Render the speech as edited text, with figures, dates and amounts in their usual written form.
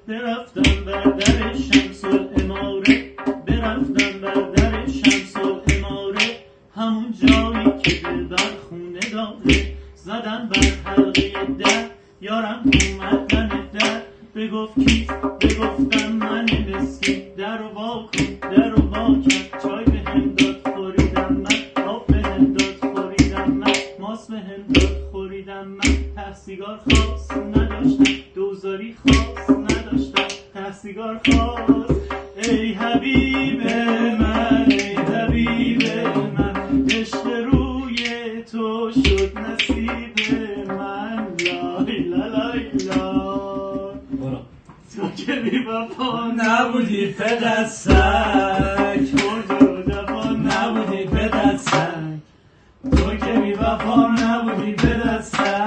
برفتم بر در شمس العماره، برفتم بر در شمس العماره، همون جایی که دلبر خونه داره. زدم بر حلقه در، یارم اومد من در، بگفت کیست؟ بگفتم من مسکین. در و وا کن، در و وا کرد، چای به هم داد خوریدم من، آب به هم داد خوریدم من، ماس به هم داد خوریدم من. تحسیگار خاص نداشتم، دوزاری خاص نداشتم، تحسیگار خاص. ای حبیب من، ای حبیب من، عشق روی تو شد نصیب من. لای لای لای. تو که بی وفا نبودی پدر سگ، نبودی پدر سگ، تو که بی وفا نبودی پدر سگ.